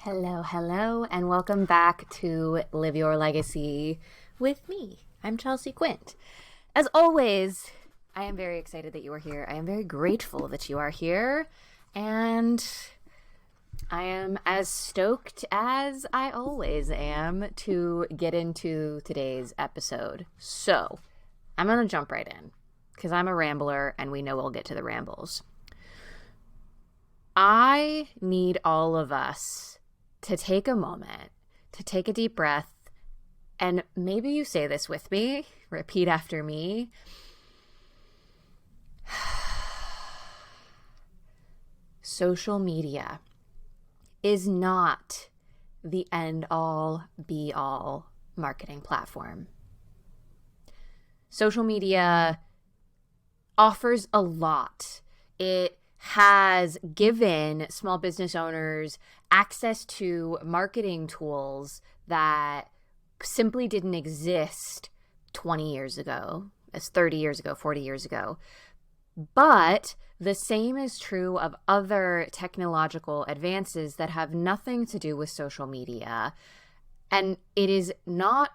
Hello, hello, and welcome back to Live Your Legacy with me. I'm Chelsea Quint. As always, I am very excited that you are here. I am very grateful that you are here, and I am as stoked as I always am to get into today's episode. So, I'm going to jump right in because I'm a rambler and we know we'll get to the rambles. I need all of us to take a moment, to take a deep breath, and maybe you say this with me, repeat after me. Social media is not the end-all, be-all marketing platform. Social media offers a lot. It has given small business owners access to marketing tools that simply didn't exist 20 years ago, as 30 years ago, 40 years ago. But the same is true of other technological advances that have nothing to do with social media. And it is not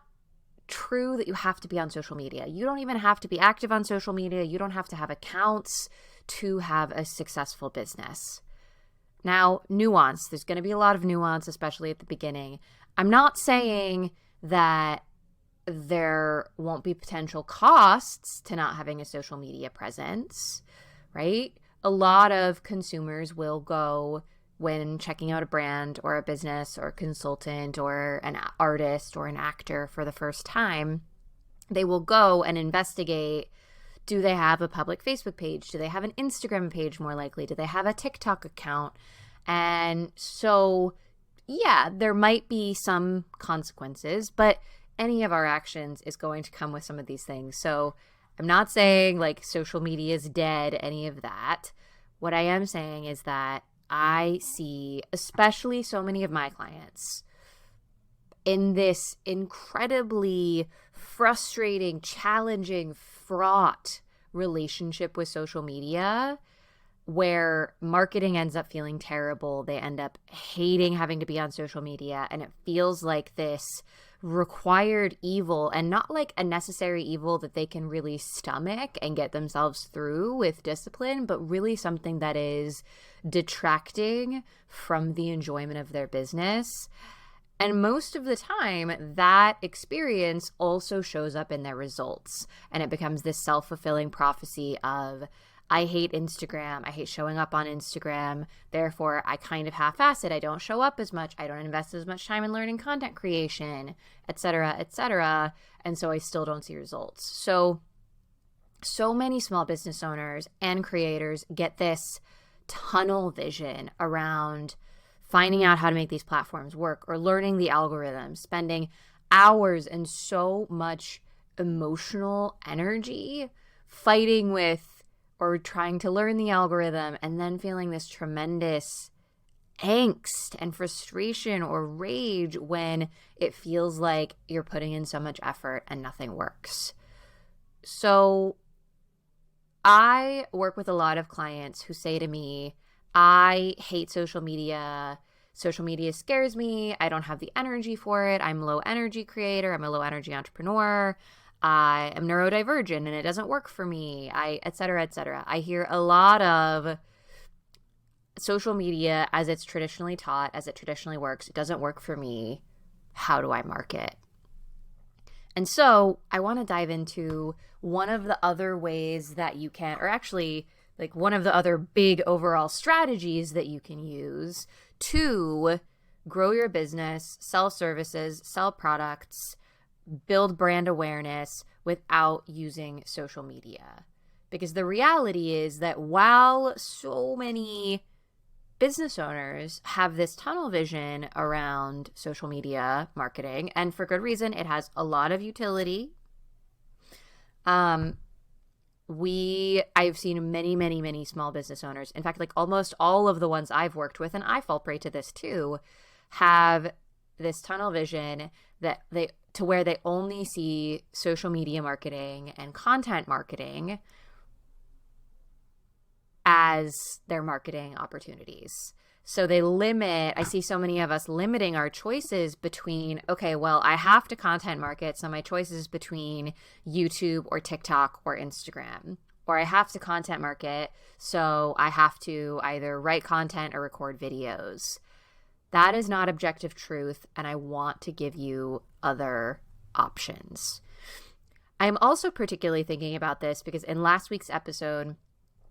true that you have to be on social media. You don't even have to be active on social media. You don't have to have accounts to have a successful business. Now, nuance. There's going to be a lot of nuance, especially at the beginning. I'm not saying that there won't be potential costs to not having a social media presence, right? A lot of consumers will go when checking out a brand or a business or a consultant or an artist or an actor for the first time. They will go and investigate. Do they have a public Facebook page? Do they have an Instagram page more likely? Do they have a TikTok account? And so, yeah, there might be some consequences, but any of our actions is going to come with some of these things. So I'm not saying like social media is dead, any of that. What I am saying is that I see, especially so many of my clients, in this incredibly frustrating, challenging, fraught relationship with social media where marketing ends up feeling terrible. They end up hating having to be on social media, and it feels like this required evil, and not like a necessary evil that they can really stomach and get themselves through with discipline, but really something that is detracting from the enjoyment of their business. And most of the time, that experience also shows up in their results. And it becomes this self-fulfilling prophecy of, I hate Instagram. I hate showing up on Instagram. Therefore, I kind of half-ass it. I don't show up as much. I don't invest as much time in learning content creation, et cetera, et cetera. And so I still don't see results. So many small business owners and creators get this tunnel vision around finding out how to make these platforms work or learning the algorithms, spending hours and so much emotional energy fighting with or trying to learn the algorithm, and then feeling this tremendous angst and frustration or rage when it feels like you're putting in so much effort and nothing works. So I work with a lot of clients who say to me, I hate social media. Social media scares me. I don't have the energy for it. I'm a low energy creator. I'm a low energy entrepreneur. I am neurodivergent and it doesn't work for me. Et cetera, et cetera. I hear a lot of social media as it's traditionally taught, as it traditionally works. It doesn't work for me. How do I market? And so I want to dive into one of the other ways that you can, or actually like one of the other big overall strategies that you can use to grow your business, sell services, sell products, build brand awareness without using social media. Because the reality is that while so many business owners have this tunnel vision around social media marketing, and for good reason, it has a lot of utility. I've seen many small business owners, in fact, like almost all of the ones I've worked with, and I fall prey to this too, have this tunnel vision to where they only see social media marketing and content marketing as their marketing opportunities. So I see so many of us limiting our choices between, okay, well, I have to content market, so my choices between YouTube or TikTok or Instagram. Or I have to content market, so I have to either write content or record videos. That is not objective truth, and I want to give you other options. I'm also particularly thinking about this because in last week's episode,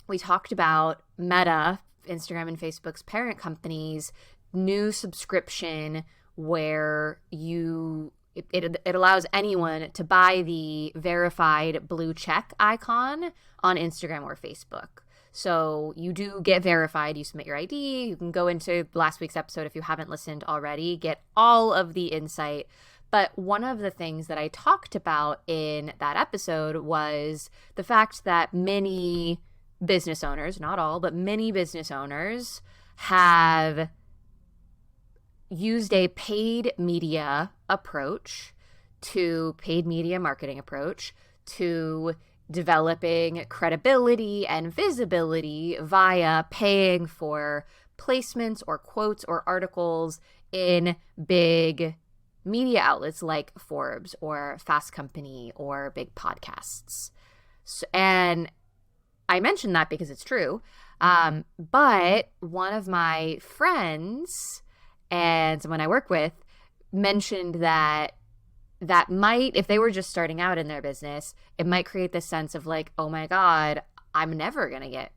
we talked about Meta, Instagram and Facebook's parent company's new subscription where it allows anyone to buy the verified blue check icon on Instagram or Facebook. So you do get verified. You submit your ID. You can go into last week's episode if you haven't listened already, get all of the insight. But one of the things that I talked about in that episode was the fact that many business owners, not all, but many business owners have used a paid media marketing approach to developing credibility and visibility via paying for placements or quotes or articles in big media outlets like Forbes or Fast Company or big podcasts. And I mentioned that because it's true. But one of my friends and someone I work with mentioned that might, if they were just starting out in their business, it might create this sense of like, oh my God, I'm never going to get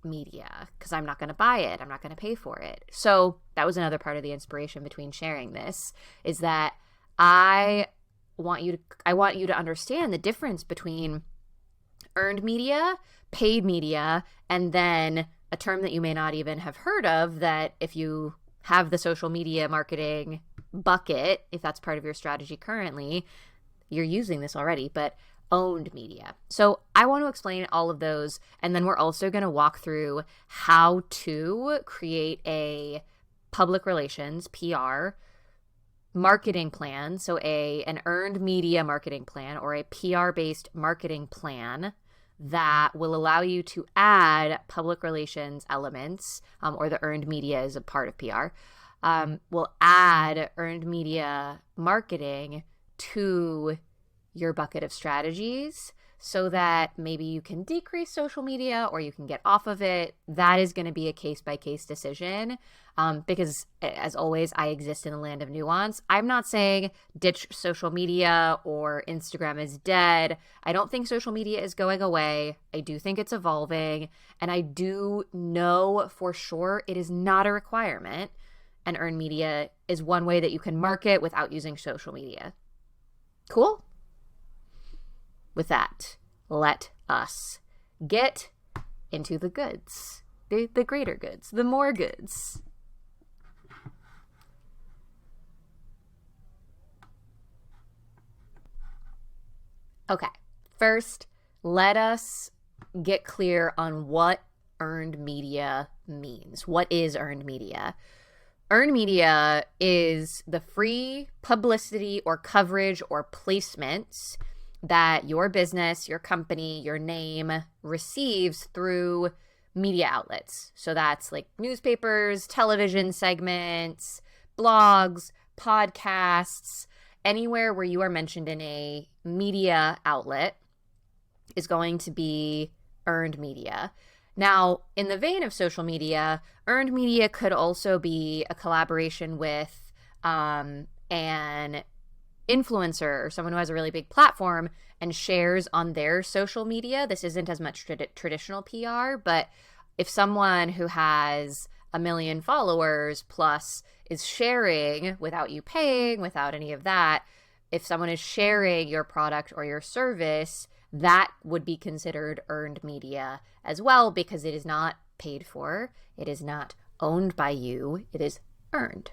media because I'm not going to buy it. I'm not going to pay for it. So that was another part of the inspiration between sharing this, is that I want you to understand the difference between earned media, paid media, and then a term that you may not even have heard of, that if you have the social media marketing bucket, if that's part of your strategy currently, you're using this already, but owned media. So I want to explain all of those, and then we're also going to walk through how to create a public relations, PR, marketing plan, so an earned media marketing plan or a PR-based marketing plan that will allow you to add public relations elements, or the earned media is a part of PR, will add earned media marketing to your bucket of strategies so that maybe you can decrease social media or you can get off of it. That is going to be a case-by-case decision, because as always, I exist in a land of nuance. I'm not saying ditch social media or Instagram is dead. I don't think social media is going away. I do think it's evolving, and I do know for sure it is not a requirement, and earned media is one way that you can market without using social media. Cool? With that, let us get into the goods, the greater goods, the more goods. Okay, first, let us get clear on what earned media means. What is earned media? Earned media is the free publicity or coverage or placements that your business, your company, your name receives through media outlets. So that's like newspapers, television segments, blogs, podcasts, anywhere where you are mentioned in a media outlet is going to be earned media. Now, in the vein of social media, earned media could also be a collaboration with an influencer or someone who has a really big platform and shares on their social media. This isn't as much traditional PR, but if someone who has 1 million followers plus is sharing without you paying, without any of that, if someone is sharing your product or your service, that would be considered earned media as well, because it is not paid for, it is not owned by you, it is earned.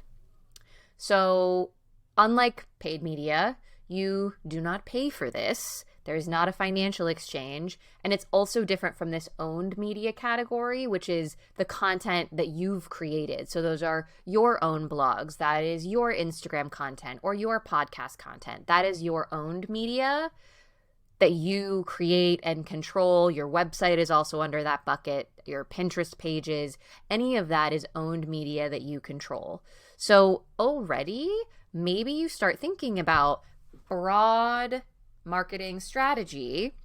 So unlike paid media, you do not pay for this. There is not a financial exchange. And it's also different from this owned media category, which is the content that you've created. So those are your own blogs. That is your Instagram content or your podcast content. That is your owned media. that you create and control. Your website is also under that bucket. Your Pinterest pages, any of that is owned media that you control. So already, maybe you start thinking about broad marketing strategy.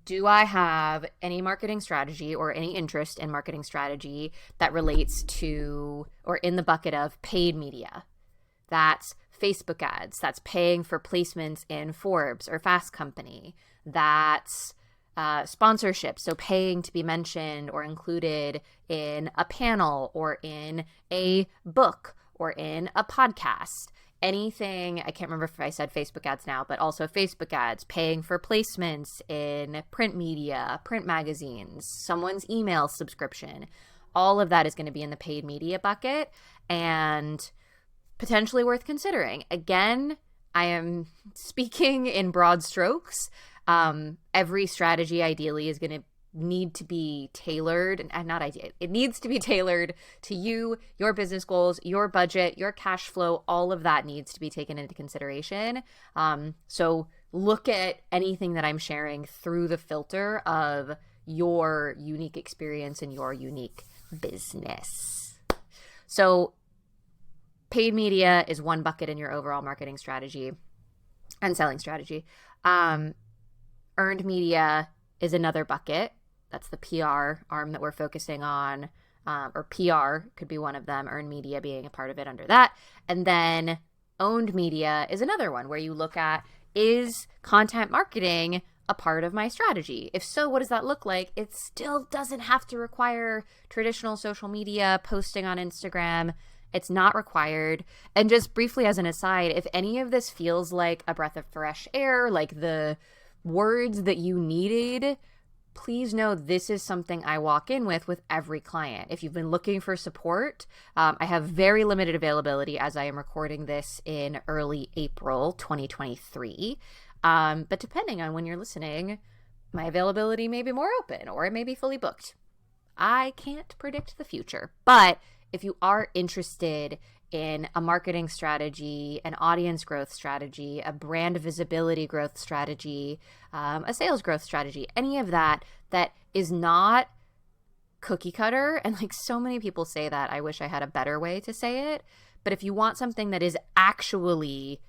Do I have any marketing strategy or any interest in marketing strategy that relates to or in the bucket of paid media? That's Facebook ads. That's paying for placements in Forbes or Fast Company. That's sponsorship, so paying to be mentioned or included in a panel or in a book or in a podcast. Anything, I can't remember if I said Facebook ads now, but also Facebook ads, paying for placements in print media, print magazines, someone's email subscription. All of that is going to be in the paid media bucket and potentially worth considering. Again, I am speaking in broad strokes. Every strategy ideally is going to need to be tailored, and not ideal. It needs to be tailored to you, your business goals, your budget, your cash flow. All of that needs to be taken into consideration. So look at anything that I'm sharing through the filter of your unique experience and your unique business. So paid media is one bucket in your overall marketing strategy and selling strategy. Earned media is another bucket. That's the PR arm that we're focusing on, or PR could be one of them, earned media being a part of it under that. And then owned media is another one where you look at, is content marketing a part of my strategy? If so, what does that look like? It still doesn't have to require traditional social media, posting on Instagram. It's not required. And just briefly as an aside, if any of this feels like a breath of fresh air, like the words that you needed, please know this is something I walk in with every client. If you've been looking for support, I have very limited availability as I am recording this in early April 2023. But depending on when you're listening, my availability may be more open or it may be fully booked. I can't predict the future, but if you are interested in a marketing strategy, an audience growth strategy, a brand visibility growth strategy, a sales growth strategy, any of that is not cookie cutter. And like so many people say that, I wish I had a better way to say it. But if you want something that is actually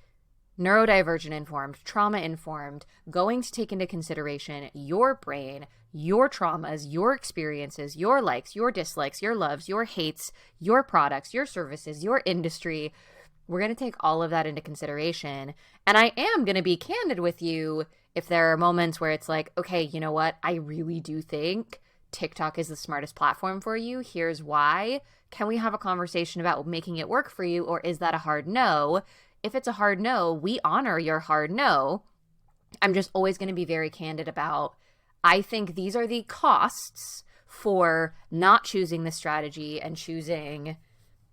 neurodivergent informed, trauma informed, going to take into consideration your brain, your traumas, your experiences, your likes, your dislikes, your loves, your hates, your products, your services, your industry, we're going to take all of that into consideration. And I am going to be candid with you if there are moments where it's like, okay, you know what? I really do think TikTok is the smartest platform for you. Here's why. Can we have a conversation about making it work for you? Or is that a hard no? If it's a hard no, we honor your hard no. I'm just always going to be very candid about, I think these are the costs for not choosing the strategy and choosing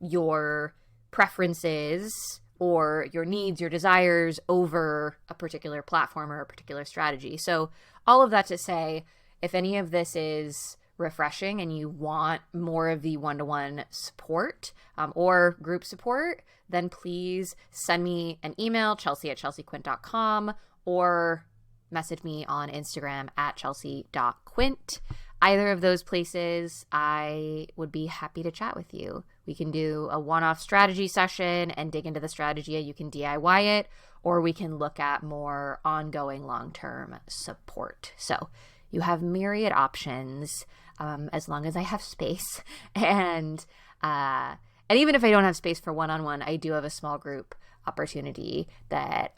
your preferences or your needs, your desires over a particular platform or a particular strategy. So all of that to say, if any of this is refreshing and you want more of the one-to-one support or group support, then please send me an email, chelsea@chelseaquint.com, or message me on Instagram at chelsea.quint. Either of those places, I would be happy to chat with you. We can do a one-off strategy session and dig into the strategy. You can DIY it, or we can look at more ongoing long-term support. So you have myriad options as long as I have space. And even if I don't have space for one-on-one, I do have a small group opportunity that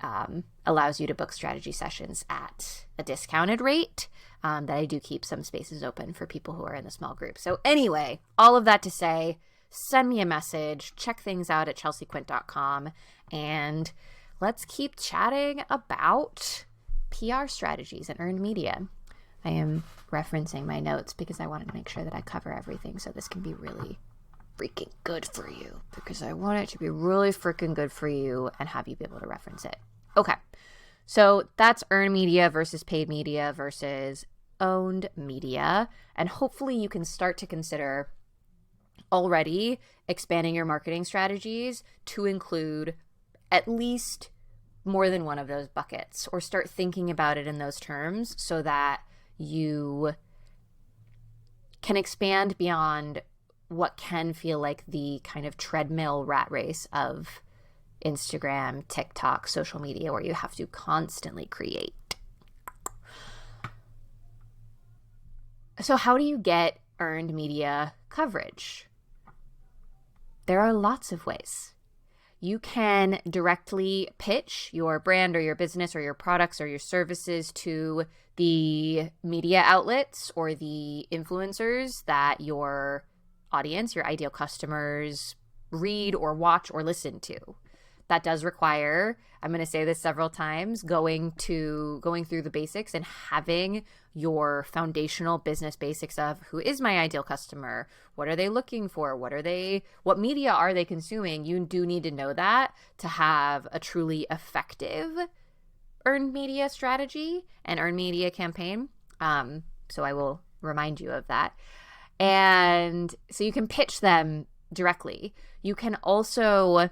allows you to book strategy sessions at a discounted rate, that I do keep some spaces open for people who are in the small group. So anyway, all of that to say, send me a message, check things out at chelseaquint.com, and let's keep chatting about PR strategies and earned media. I am referencing my notes because I wanted to make sure that I cover everything so this can be really freaking good for you, because I want it to be really freaking good for you and have you be able to reference it. Okay, so that's earned media versus paid media versus owned media, and hopefully you can start to consider already expanding your marketing strategies to include at least more than one of those buckets, or start thinking about it in those terms so that you can expand beyond what can feel like the kind of treadmill rat race of Instagram, TikTok, social media, where you have to constantly create. So how do you get earned media coverage? There are lots of ways. You can directly pitch your brand or your business or your products or your services to the media outlets or the influencers that your audience, your ideal customers, read or watch or listen to. That does require, I'm going to say this several times, going through the basics and having your foundational business basics of who is my ideal customer, what are they looking for, what media are they consuming. You do need to know that to have a truly effective earned media strategy and earned media campaign. So I will remind you of that. And so you can pitch them directly. You can also,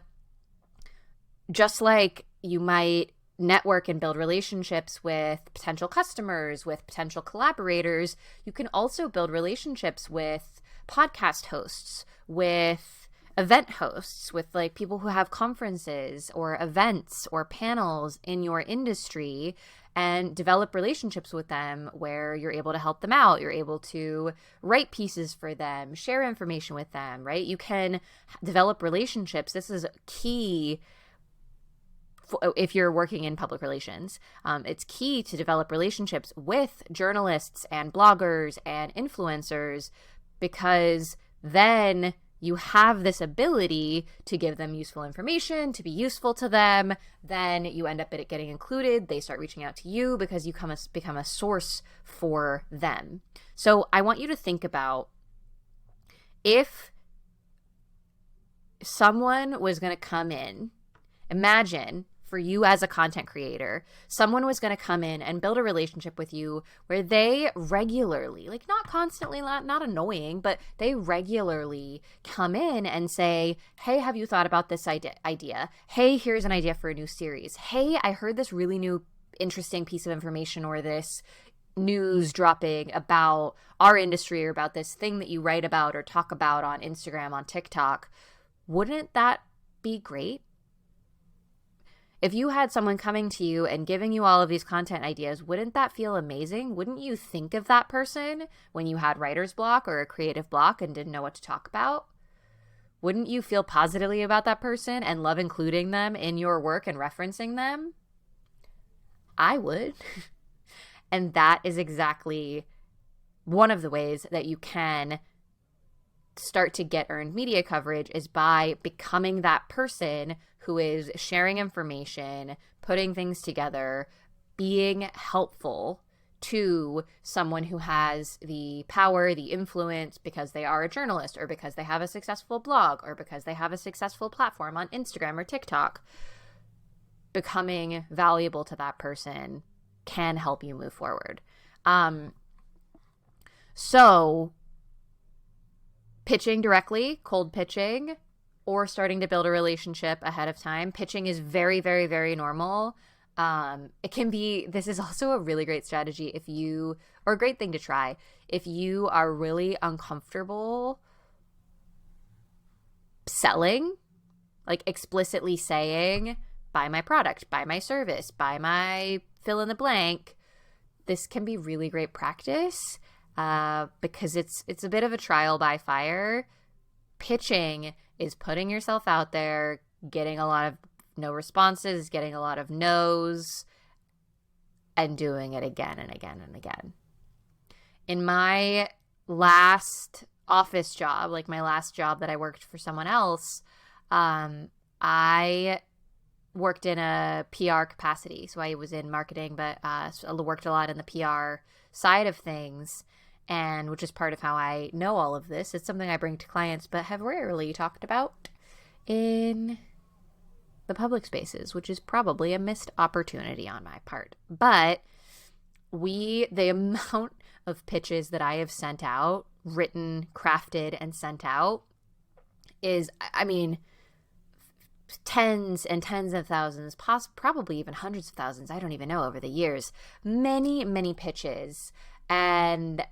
just like you might network and build relationships with potential customers, with potential collaborators, you can also build relationships with podcast hosts, with event hosts, with like people who have conferences or events or panels in your industry, and develop relationships with them where you're able to help them out. You're able to write pieces for them, share information with them, right? You can develop relationships. This is key. If you're working in public relations, it's key to develop relationships with journalists and bloggers and influencers, because then you have this ability to give them useful information, to be useful to them. Then you end up getting included. They start reaching out to you because you become a source for them. So I want you to think about, if someone was going to come in, imagine for you as a content creator, someone was going to come in and build a relationship with you where they regularly, like not constantly, not annoying, but they regularly come in and say, hey, have you thought about this idea? Hey, here's an idea for a new series. Hey, I heard this really new interesting piece of information or this news dropping about our industry or about this thing that you write about or talk about on Instagram, on TikTok. Wouldn't that be great? If you had someone coming to you and giving you all of these content ideas, wouldn't that feel amazing? Wouldn't you think of that person when you had writer's block or a creative block and didn't know what to talk about? Wouldn't you feel positively about that person and love including them in your work and referencing them? I would. And that is exactly one of the ways that you can start to get earned media coverage, is by becoming that person who is sharing information, putting things together, being helpful to someone who has the power, the influence, because they are a journalist or because they have a successful blog or because they have a successful platform on Instagram or TikTok. Becoming valuable to that person can help you move forward. So pitching directly, cold pitching, or starting to build a relationship ahead of time. Pitching is very, very, very normal. It can be, this is also a really great strategy or a great thing to try, if you are really uncomfortable selling, like explicitly saying, buy my product, buy my service, buy my fill in the blank. This can be really great practice because it's a bit of a trial by fire. Pitching is putting yourself out there, getting a lot of no responses, getting a lot of no's, and doing it again and again and again. In my last office job, like my last job that I worked for someone else, I worked in a PR capacity. So I was in marketing, but I worked a lot in the PR side of things, and which is part of how I know all of this. It's something I bring to clients, but have rarely talked about in the public spaces, which is probably a missed opportunity on my part. But the amount of pitches that I have sent out, written, crafted, and sent out is, I mean, tens and tens of thousands, probably even hundreds of thousands, I don't even know, over the years, many, many pitches. And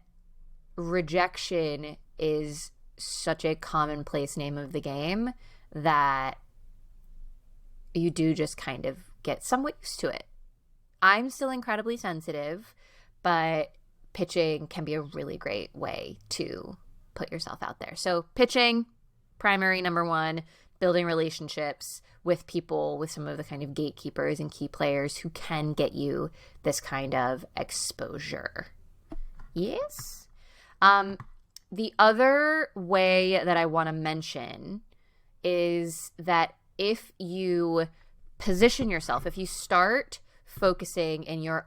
rejection is such a commonplace name of the game that you do just kind of get somewhat used to it. I'm still incredibly sensitive, but pitching can be a really great way to put yourself out there. So pitching, primary number one, building relationships with people, with some of the kind of gatekeepers and key players who can get you this kind of exposure. Yes? The other way that I want to mention is that if you position yourself, if you start focusing in your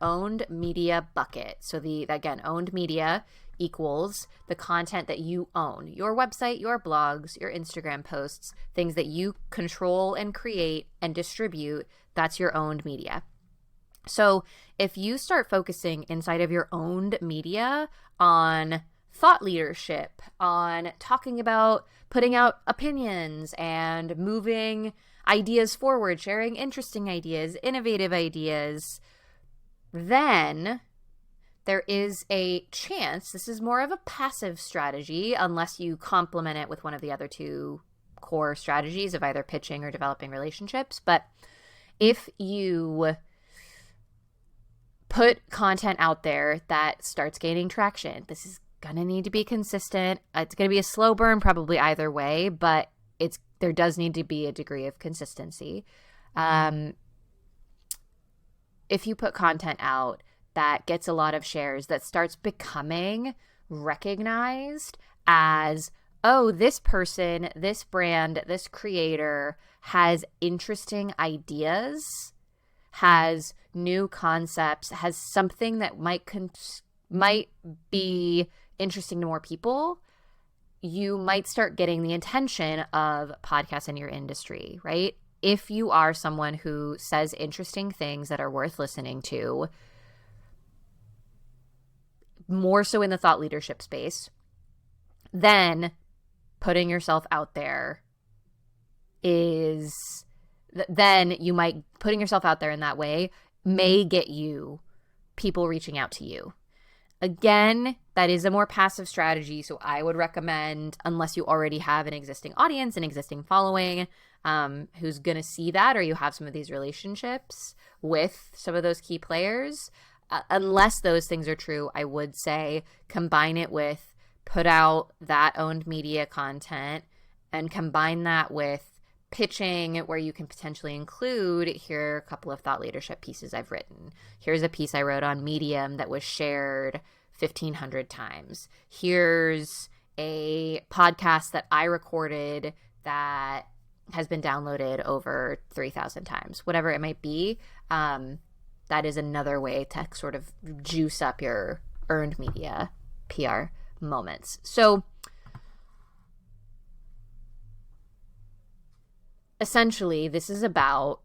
owned media bucket. So again, owned media equals the content that you own, your website, your blogs, your Instagram posts, things that you control and create and distribute. That's your owned media. So if you start focusing inside of your owned media on thought leadership, on talking about putting out opinions and moving ideas forward, sharing interesting ideas, innovative ideas, then there is a chance, this is more of a passive strategy unless you complement it with one of the other two core strategies of either pitching or developing relationships. But if you put content out there that starts gaining traction, this is going to need to be consistent. It's going to be a slow burn probably either way, but there does need to be a degree of consistency. If you put content out that gets a lot of shares, that starts becoming recognized as, oh, this person, this brand, this creator has interesting ideas, has new concepts, has something that might be interesting to more people, you might start getting the attention of podcasts in your industry, right? If you are someone who says interesting things that are worth listening to, more so in the thought leadership space, then putting yourself out there putting yourself out there in that way may get you people reaching out to you. Again, that is a more passive strategy, so I would recommend, unless you already have an existing audience, an existing following, who's going to see that, or you have some of these relationships with some of those key players, unless those things are true, I would say combine it with put out that owned media content and combine that with pitching, where you can potentially include, here are a couple of thought leadership pieces I've written. Here's a piece I wrote on Medium that was shared 1,500 times. Here's a podcast that I recorded that has been downloaded over 3,000 times. Whatever it might be, that is another way to sort of juice up your earned media PR moments. So essentially, this is about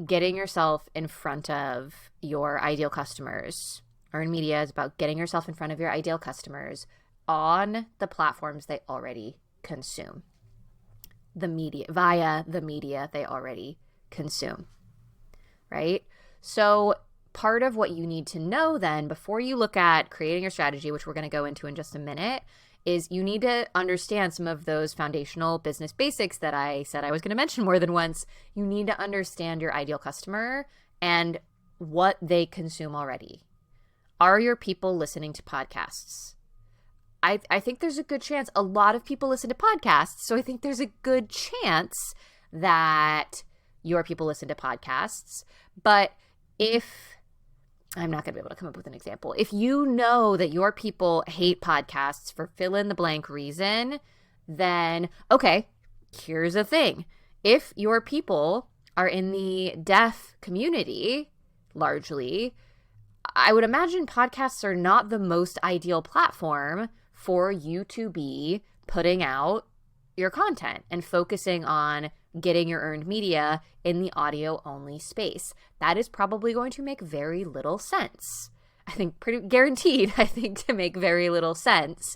getting yourself in front of your ideal customers. Earned media is about getting yourself in front of your ideal customers on the platforms they already consume. Via the media they already consume, right? So part of what you need to know then, before you look at creating your strategy, which we're going to go into in just a minute, is you need to understand some of those foundational business basics that I said I was going to mention more than once. You need to understand your ideal customer and what they consume already. Are your people listening to podcasts? I think there's a good chance a lot of people listen to podcasts, so I think there's a good chance that your people listen to podcasts. But I'm not going to be able to come up with an example. If you know that your people hate podcasts for fill in the blank reason, then, okay, here's the thing. If your people are in the deaf community, largely, I would imagine podcasts are not the most ideal platform for you to be putting out your content and focusing on getting your earned media in the audio only space. That is probably going to make very little sense. I think pretty guaranteed, to make very little sense.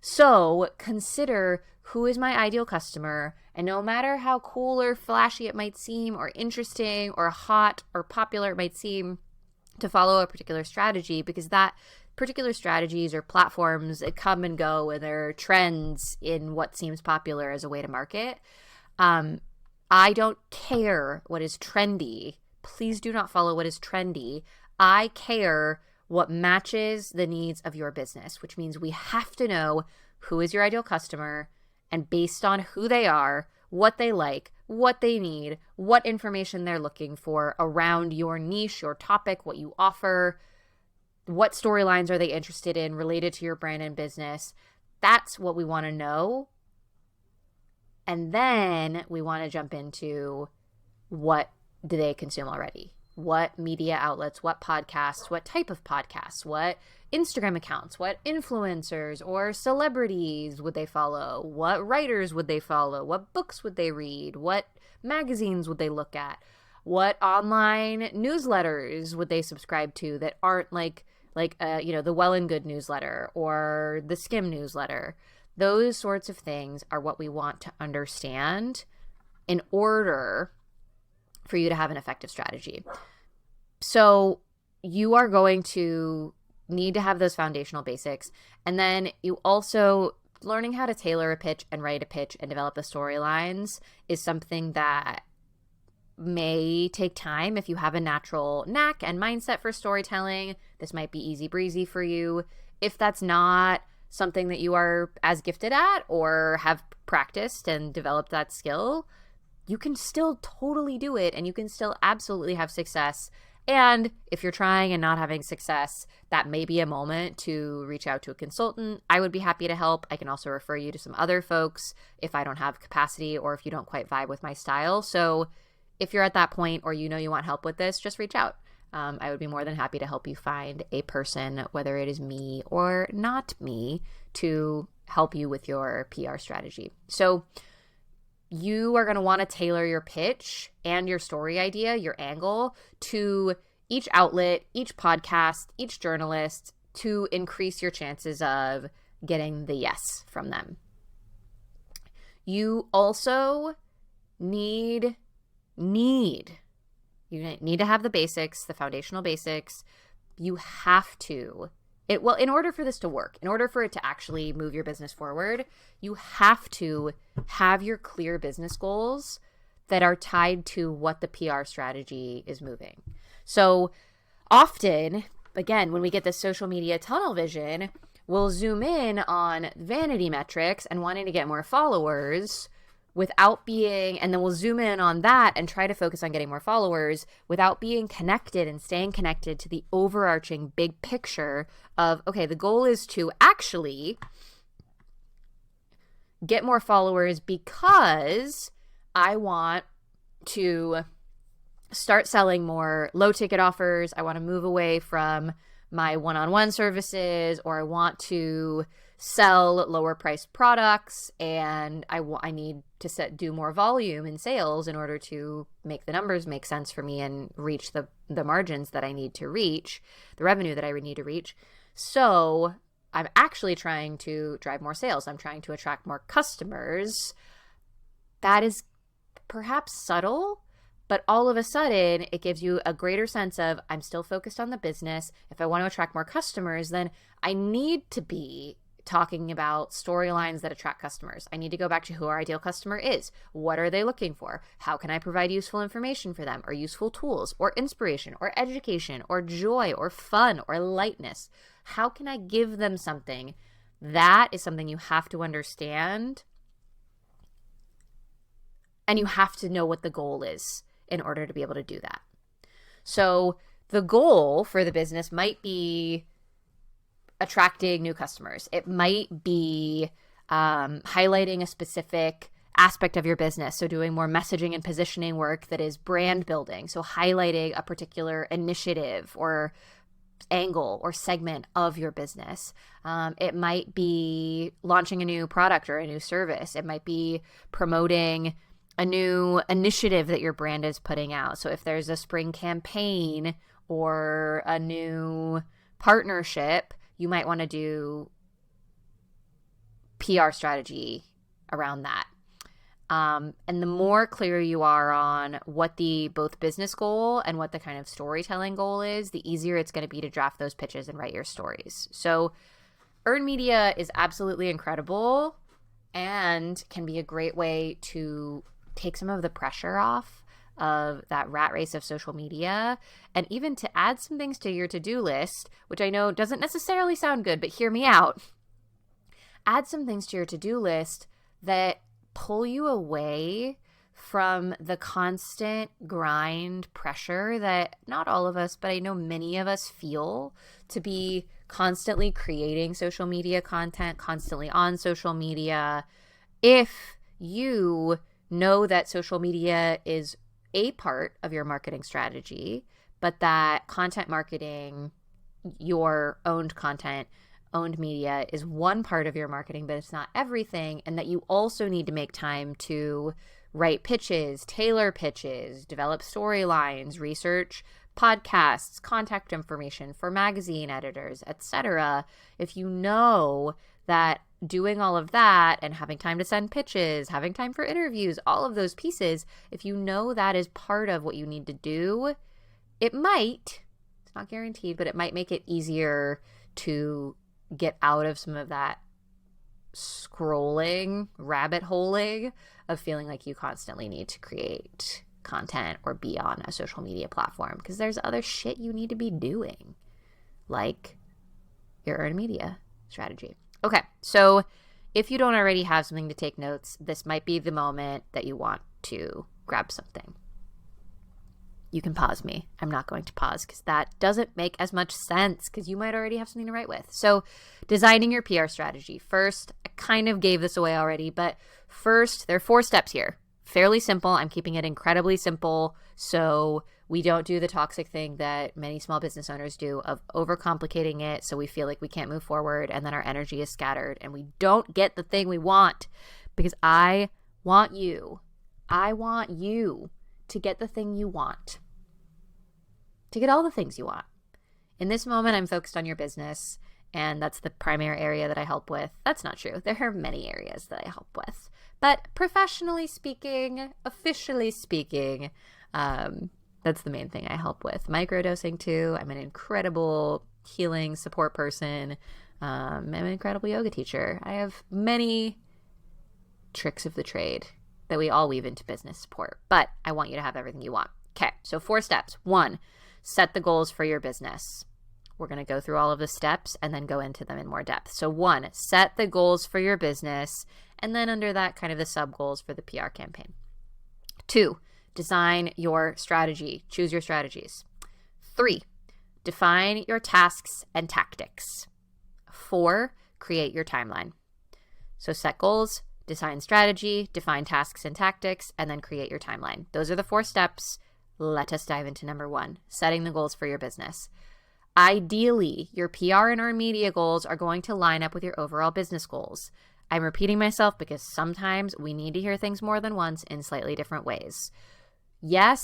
So consider, who is my ideal customer? And no matter how cool or flashy it might seem, or interesting or hot or popular it might seem to follow a particular strategy, because that particular strategies or platforms, it come and go, and there are trends in what seems popular as a way to market. I don't care what is trendy. Please do not follow what is trendy. I care what matches the needs of your business, which means we have to know who is your ideal customer, and based on who they are, what they like, what they need, what information they're looking for around your niche, your topic, what you offer, what storylines are they interested in related to your brand and business. That's what we want to know. And then we want to jump into, what do they consume already? What media outlets, what podcasts, what type of podcasts, what Instagram accounts, what influencers or celebrities would they follow? What writers would they follow? What books would they read? What magazines would they look at? What online newsletters would they subscribe to that aren't like the Well and Good newsletter or the Skim newsletter? Those sorts of things are what we want to understand in order for you to have an effective strategy. So you are going to need to have those foundational basics. And then you also, learning how to tailor a pitch and write a pitch and develop the storylines is something that may take time. If you have a natural knack and mindset for storytelling, this might be easy breezy for you. If that's not something that you are as gifted at or have practiced and developed that skill, you can still totally do it, and you can still absolutely have success. And if you're trying and not having success, that may be a moment to reach out to a consultant. I would be happy to help. I can also refer you to some other folks if I don't have capacity or if you don't quite vibe with my style. So if you're at that point or you know you want help with this, just reach out. I would be more than happy to help you find a person, whether it is me or not me, to help you with your PR strategy. So you are going to want to tailor your pitch and your story idea, your angle, to each outlet, each podcast, each journalist, to increase your chances of getting the yes from them. You also need to have the basics, the foundational basics. You have to. In order for this to work, in order for it to actually move your business forward, you have to have your clear business goals that are tied to what the PR strategy is moving. So often, again, when we get this social media tunnel vision, we'll zoom in on vanity metrics and wanting to get more followers and then we'll zoom in on that and try to focus on getting more followers without being connected and staying connected to the overarching big picture of, okay, the goal is to actually get more followers because I want to start selling more low ticket offers. I want to move away from my one-on-one services, or I want to sell lower priced products, and I need to do more volume in sales in order to make the numbers make sense for me and reach the margins that I need to reach, the revenue that I would need to reach. So I'm actually trying to drive more sales. I'm trying to attract more customers. That is perhaps subtle, but all of a sudden it gives you a greater sense of, I'm still focused on the business. If I want to attract more customers, then I need to be talking about storylines that attract customers. I need to go back to who our ideal customer is. What are they looking for? How can I provide useful information for them, or useful tools, or inspiration, or education, or joy, or fun, or lightness? How can I give them something? That is something you have to understand, and you have to know what the goal is in order to be able to do that. So the goal for the business might be attracting new customers. It might be highlighting a specific aspect of your business. So doing more messaging and positioning work that is brand building. So highlighting a particular initiative or angle or segment of your business. It might be launching a new product or a new service. It might be promoting a new initiative that your brand is putting out. So if there's a spring campaign or a new partnership, you might want to do PR strategy around that. And the more clear you are on what the both business goal and what the kind of storytelling goal is, the easier it's going to be to draft those pitches and write your stories. So earned media is absolutely incredible and can be a great way to take some of the pressure off of that rat race of social media, and even to add some things to your to-do list, which I know doesn't necessarily sound good, but hear me out. Add some things to your to-do list that pull you away from the constant grind pressure that not all of us, but I know many of us feel to be constantly creating social media content, constantly on social media. If you know that social media is a part of your marketing strategy, but that content marketing, your owned content, owned media is one part of your marketing, but it's not everything, and that you also need to make time to write pitches, tailor pitches, develop storylines, research podcasts, contact information for magazine editors, etc. If you know that doing all of that and having time to send pitches, having time for interviews, all of those pieces, if you know that is part of what you need to do, it might, it's not guaranteed, but it might make it easier to get out of some of that scrolling, rabbit holing of feeling like you constantly need to create content or be on a social media platform, because there's other shit you need to be doing, like your earned media strategy. Okay, so if you don't already have something to take notes, this might be the moment that you want to grab something. You can pause me. I'm not going to pause because that doesn't make as much sense because you might already have something to write with. So designing your PR strategy. First, I kind of gave this away already, but first, there are 4 steps here. Fairly simple. I'm keeping it incredibly simple so we don't do the toxic thing that many small business owners do of overcomplicating it so we feel like we can't move forward and then our energy is scattered and we don't get the thing we want, because I want you to get the thing you want, to get all the things you want. In this moment, I'm focused on your business, and that's the primary area that I help with. That's not true. There are many areas that I help with. But professionally speaking, officially speaking, that's the main thing I help with. Microdosing too. I'm an incredible healing support person. I'm an incredible yoga teacher. I have many tricks of the trade that we all weave into business support, but I want you to have everything you want. Okay, so 4 steps. 1, set the goals for your business. We're going to go through all of the steps and then go into them in more depth. So 1, set the goals for your business, and then under that, kind of the sub goals for the PR campaign. 2, design your strategy. Choose your strategies. 3, define your tasks and tactics. 4, create your timeline. So set goals, design strategy, define tasks and tactics, and then create your timeline. Those are the 4 steps. Let us dive into number 1, setting the goals for your business. Ideally, your PR and earned media goals are going to line up with your overall business goals. I'm repeating myself because sometimes we need to hear things more than once in slightly different ways. Yes,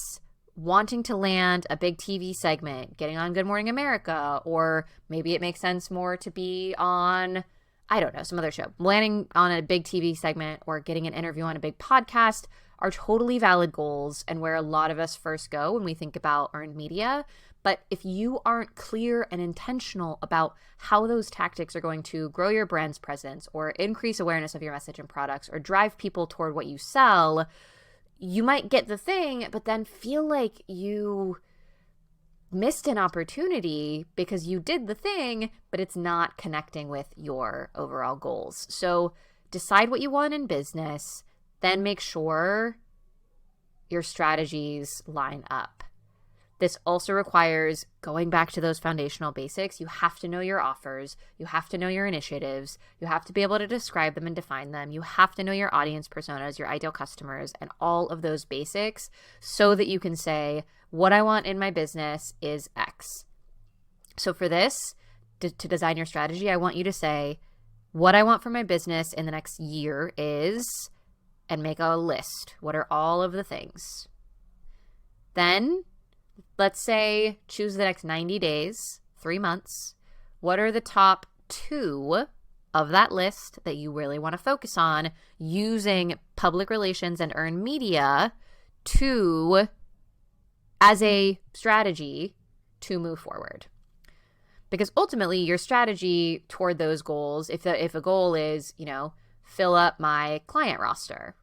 wanting to land a big TV segment, getting on Good Morning America, or maybe it makes sense more to be on, I don't know, some other show. Landing on a big TV segment or getting an interview on a big podcast are totally valid goals and where a lot of us first go when we think about earned media. But if you aren't clear and intentional about how those tactics are going to grow your brand's presence or increase awareness of your message and products or drive people toward what you sell, you might get the thing, but then feel like you missed an opportunity because you did the thing, but it's not connecting with your overall goals. So decide what you want in business, then make sure your strategies line up. This also requires going back to those foundational basics. You have to know your offers. You have to know your initiatives. You have to be able to describe them and define them. You have to know your audience personas, your ideal customers, and all of those basics so that you can say, what I want in my business is X. So for this, to design your strategy, I want you to say, what I want for my business in the next year is, and make a list. What are all of the things? Then, let's say, choose the next 90 days, 3 months. What are the top 2 of that list that you really want to focus on, using public relations and earned media as a strategy to move forward. Because ultimately your strategy toward those goals, if a goal is, fill up my client roster,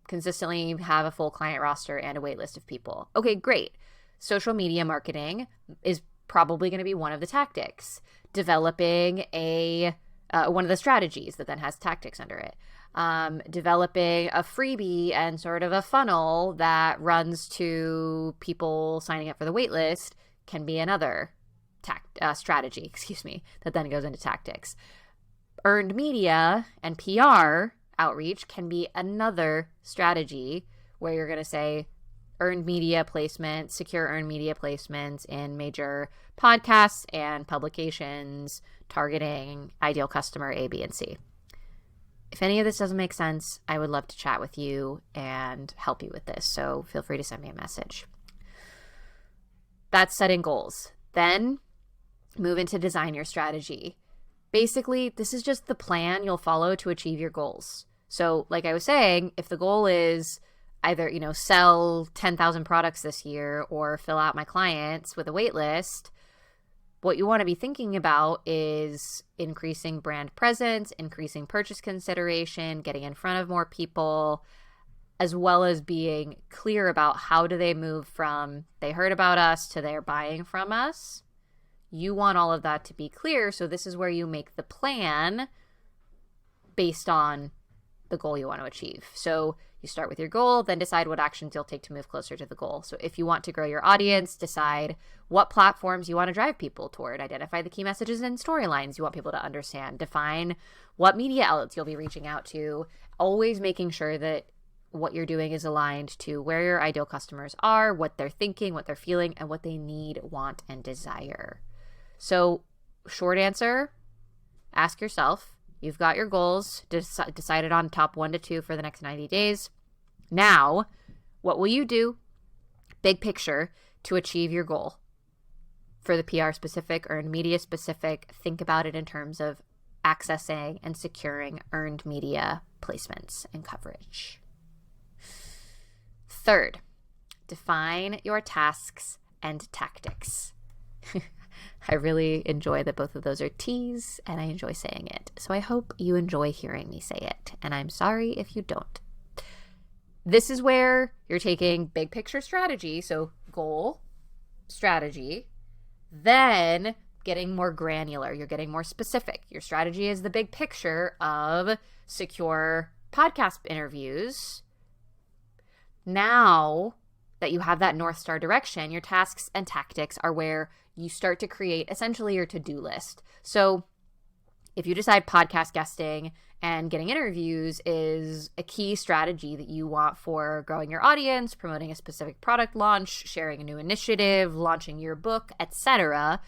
consistently have a full client roster and a wait list of people. Okay, great. Social media marketing is probably going to be one of the tactics. Developing one of the strategies that then has tactics under it. Developing a freebie and sort of a funnel that runs to people signing up for the wait list can be another strategy, that then goes into tactics. Earned media and PR outreach can be another strategy where you're going to say earned media placements, secure earned media placements in major podcasts and publications targeting ideal customer A, B, and C. If any of this doesn't make sense, I would love to chat with you and help you with this. So feel free to send me a message. That's setting goals. Then move into design your strategy. Basically, this is just the plan you'll follow to achieve your goals. So like I was saying, if the goal is either, sell 10,000 products this year or fill out my clients with a wait list, what you want to be thinking about is increasing brand presence, increasing purchase consideration, getting in front of more people, as well as being clear about how do they move from they heard about us to they're buying from us. You want all of that to be clear, so this is where you make the plan based on the goal you want to achieve. So you start with your goal, then decide what actions you'll take to move closer to the goal. So if you want to grow your audience, decide what platforms you want to drive people toward. Identify the key messages and storylines you want people to understand. Define what media outlets you'll be reaching out to. Always making sure that what you're doing is aligned to where your ideal customers are, what they're thinking, what they're feeling, and what they need, want, and desire. So short answer, ask yourself, you've got your goals decided on top 1 to 2 for the next 90 days. Now, what will you do, big picture, to achieve your goal? For the PR specific, earned media specific, think about it in terms of accessing and securing earned media placements and coverage. Third, define your tasks and tactics. I really enjoy that both of those are T's, and I enjoy saying it. So I hope you enjoy hearing me say it, and I'm sorry if you don't. This is where you're taking big picture strategy, so goal, strategy, then getting more granular. You're getting more specific. Your strategy is the big picture of secure podcast interviews. Now that you have that North Star direction, your tasks and tactics are where you start to create essentially your to-do list. So if you decide podcast guesting and getting interviews is a key strategy that you want for growing your audience, promoting a specific product launch, sharing a new initiative, launching your book, etc.,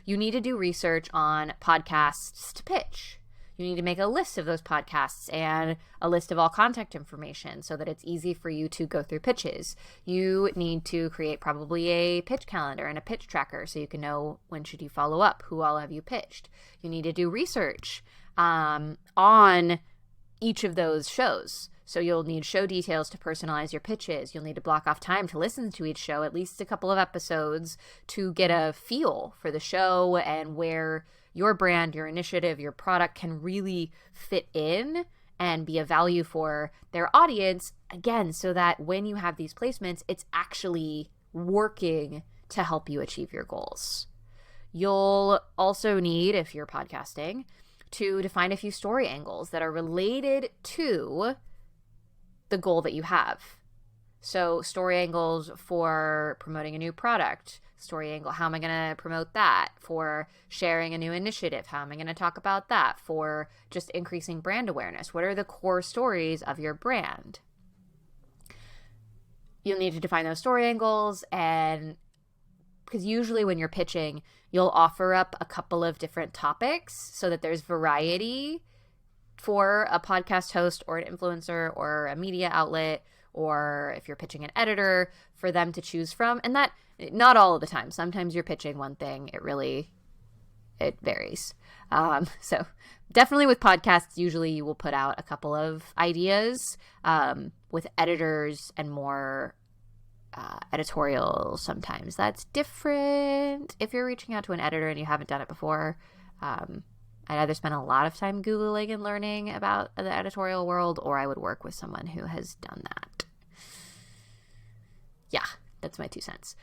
you need to do research on podcasts to pitch. You need to make a list of those podcasts and a list of all contact information so that it's easy for you to go through pitches. You need to create probably a pitch calendar and a pitch tracker so you can know when should you follow up, who all have you pitched. You need to do research on each of those shows. So you'll need show details to personalize your pitches. You'll need to block off time to listen to each show, at least a couple of episodes, to get a feel for the show and where your brand, your initiative, your product can really fit in and be a value for their audience, again, so that when you have these placements, it's actually working to help you achieve your goals. You'll also need, if you're podcasting, to define a few story angles that are related to the goal that you have. So story angles for promoting a new product, story angle, how am I going to promote that? For sharing a new initiative, how am I going to talk about that? For just increasing brand awareness, what are the core stories of your brand? You'll need to define those story angles, and because usually when you're pitching, you'll offer up a couple of different topics so that there's variety for a podcast host or an influencer or a media outlet, or if you're pitching an editor, for them to choose from. And that, not all of the time. Sometimes you're pitching one thing, it varies. So definitely with podcasts, usually you will put out a couple of ideas. With editors and more editorial, sometimes that's different. If you're reaching out to an editor and you haven't done it before, I'd either spend a lot of time Googling and learning about the editorial world, or I would work with someone who has done that. Yeah, that's my 2 cents.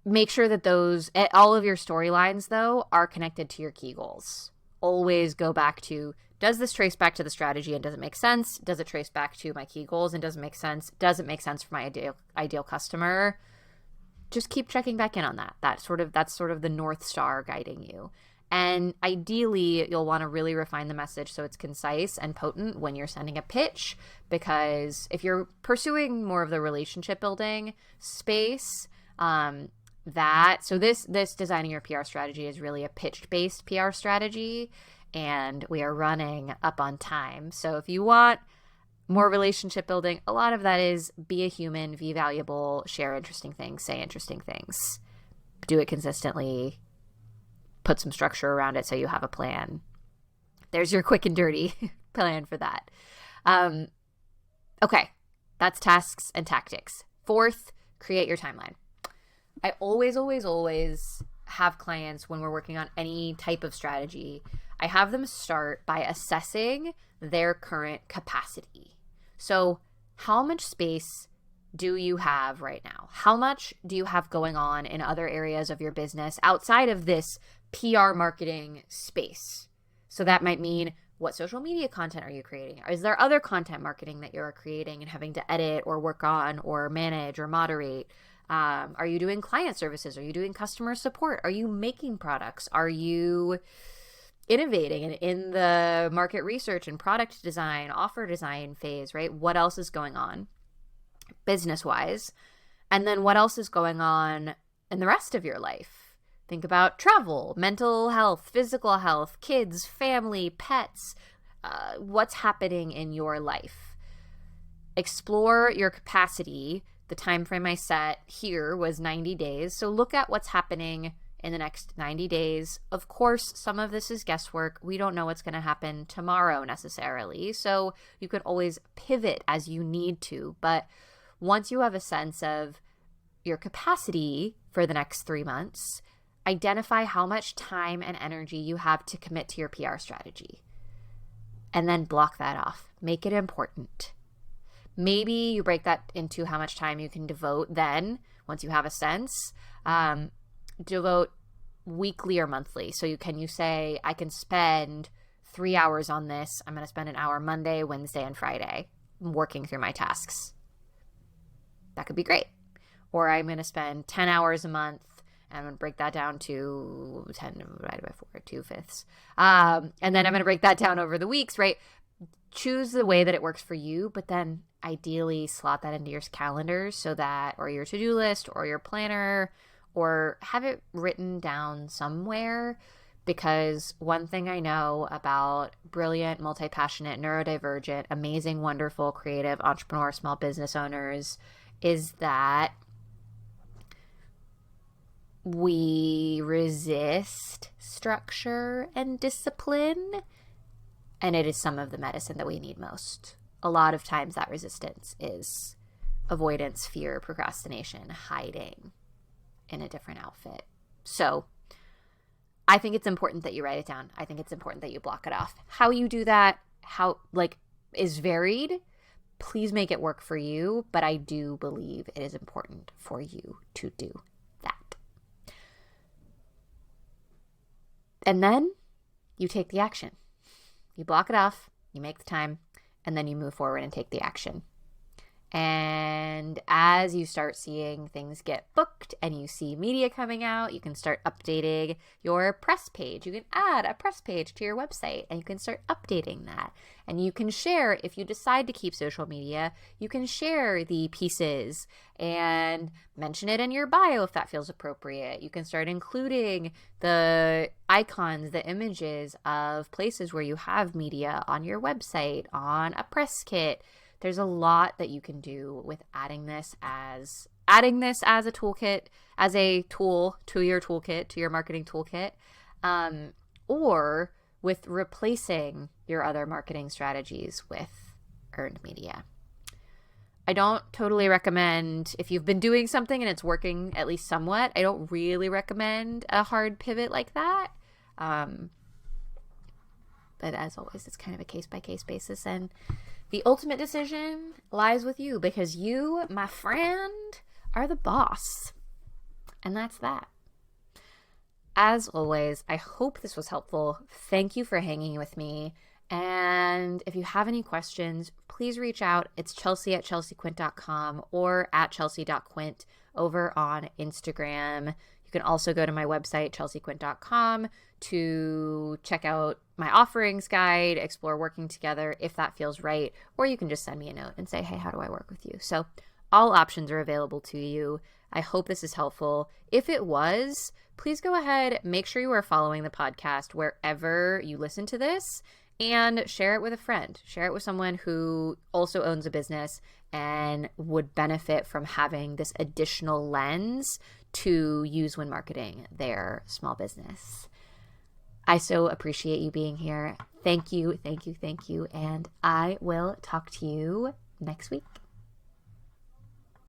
Make sure that all of your storylines, though, are connected to your key goals. Always go back to, does this trace back to the strategy and does it make sense? Does it trace back to my key goals and does it make sense? Does it make sense for my ideal customer? Just keep checking back in on that. That's sort of the North Star guiding you. And ideally, you'll want to really refine the message so it's concise and potent when you're sending a pitch, because if you're pursuing more of the relationship building space, this designing your PR strategy is really a pitch-based PR strategy, and we are running up on time. So if you want more relationship building, a lot of that is be a human, be valuable, share interesting things, say interesting things, do it consistently, put some structure around it so you have a plan. There's your quick and dirty plan for that. Okay, that's tasks and tactics. 4th, create your timeline. I always have clients, when we're working on any type of strategy, I have them start by assessing their current capacity. So how much space do you have right now? How much do you have going on in other areas of your business outside of this PR marketing space? So that might mean, what social media content are you creating? Is there other content marketing that you're creating and having to edit or work on or manage or moderate? Are you doing client services? Are you doing customer support? Are you making products? Are you innovating in the market research and product design, offer design phase, right? What else is going on business-wise? And then what else is going on in the rest of your life? Think about travel, mental health, physical health, kids, family, pets, what's happening in your life. Explore your capacity. The time frame I set here was 90 days. So look at what's happening in the next 90 days. Of course, some of this is guesswork. We don't know what's going to happen tomorrow necessarily. So you can always pivot as you need to. But once you have a sense of your capacity for the next 3 months, identify how much time and energy you have to commit to your PR strategy. And then block that off. Make it important. Maybe you break that into how much time you can devote then, once you have a sense. Devote weekly or monthly. So you say, I can spend 3 hours on this. I'm going to spend an hour Monday, Wednesday, and Friday working through my tasks. That could be great. Or I'm going to spend 10 hours a month, and I'm going to break that down to 10 divided by 4, 2/5. And then I'm going to break that down over the weeks, right? Choose the way that it works for you, but then ideally slot that into your calendar or your to-do list or your planner, or have it written down somewhere. Because one thing I know about brilliant, multi-passionate, neurodivergent, amazing, wonderful, creative entrepreneur, small business owners is that we resist structure and discipline. And it is some of the medicine that we need most. A lot of times that resistance is avoidance, fear, procrastination, hiding in a different outfit. So I think it's important that you write it down. I think it's important that you block it off. How you do that, is varied. Please make it work for you. But I do believe it is important for you to do that. And then you take the action. You block it off, you make the time, and then you move forward and take the action. And as you start seeing things get booked and you see media coming out, you can start updating your press page. You can add a press page to your website and you can start updating that. And you can share, if you decide to keep social media, you can share the pieces and mention it in your bio if that feels appropriate. You can start including the icons, the images of places where you have media on your website, on a press kit, There's a lot that you can do with adding this as a toolkit, as a tool to your toolkit, to your marketing toolkit, or with replacing your other marketing strategies with earned media. I don't totally recommend, if you've been doing something and it's working at least somewhat, I don't really recommend a hard pivot like that. But as always, it's kind of a case-by-case basis, and the ultimate decision lies with you, because you, my friend, are the boss. And that's that. As always, I hope this was helpful. Thank you for hanging with me. And if you have any questions, please reach out. It's chelsea@chelseaquint.com or at chelsea.quint over on Instagram. You can also go to my website, chelseaquint.com, to check out my offerings guide, explore working together if that feels right, or you can just send me a note and say, hey, how do I work with you? So all options are available to you. I hope this is helpful. If it was, please go ahead, make sure you are following the podcast wherever you listen to this, and share it with a friend. Share it with someone who also owns a business and would benefit from having this additional lens to use when marketing their small business. I so appreciate you being here. Thank you, thank you, thank you. And I will talk to you next week.